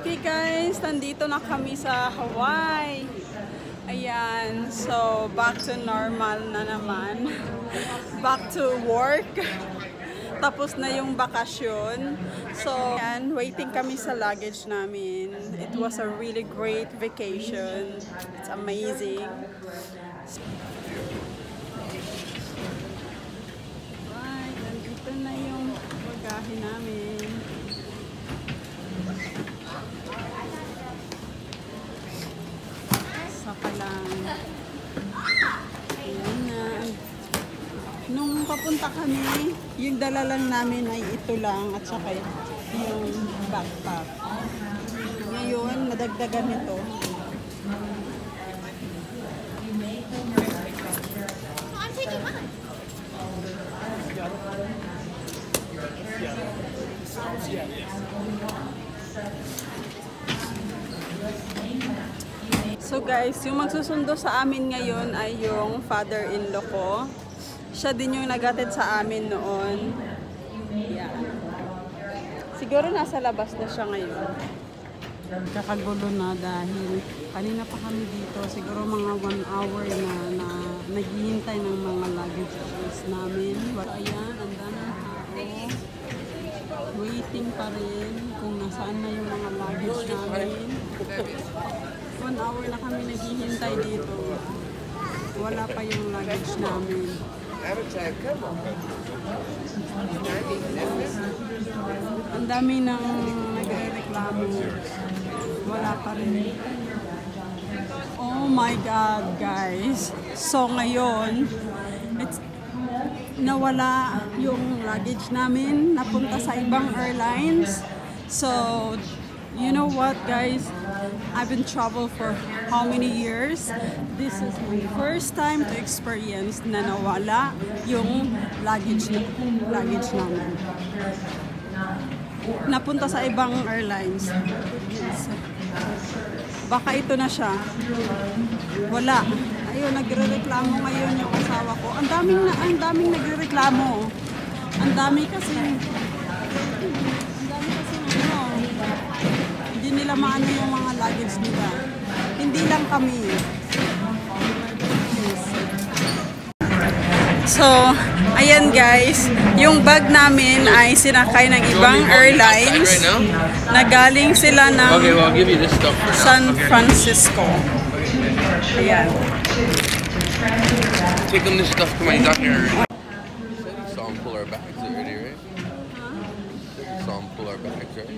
Okay guys, nandito na kami sa Hawaii. Ayan, so back to normal na naman. Back to work. Tapos na yung bakasyon. So, ayan, waiting kami sa luggage namin. It was a really great vacation. It's amazing. Right, nandito na yung bagahe namin. Saka lang. Ayan na. Nung papunta kami, yung dala lang namin ay ito lang at saka yung backpack. Ngayon, nadagdagan nito. I'm taking mine. So guys, yung magsusundo sa amin ngayon ay yung father-in-law ko. Siya din yung nagatid sa amin noon. Yan. Siguro nasa labas na siya ngayon. Kakagulo na dahil kanina pa kami dito. Siguro mga 1 hour na naghihintay ng mga luggage namin. Ayan, ang daming tao. Waiting pa rin kung nasaan na yung mga luggage namin. 1 hour na kami naghihintay dito. Wala pa yung luggage namin. Ang dami nang nagre-reklamo. Wala pa rin. Oh my God, guys. So ngayon, nawala yung luggage namin. Napunta sa ibang airlines. So, you know what, guys? I've been traveling for how many years? This is my first time to experience na nawala yung luggage namin. Napunta sa ibang airlines. Baka ito na siya. Wala. Ayun, nagre-reklamo ngayon yung asawa ko. Ang daming nagre-reklamo. Ang dami kasi hindi nila maano yung mga luggage nila. Hindi lang kami. So, ayan guys, yung bag namin ay sinakay ng ibang airlines na galing sila ng San Francisco. Ayan. Take them this stuff, come on, you got here. Saw them pull our bags already, right? Saw them pull our bags, right?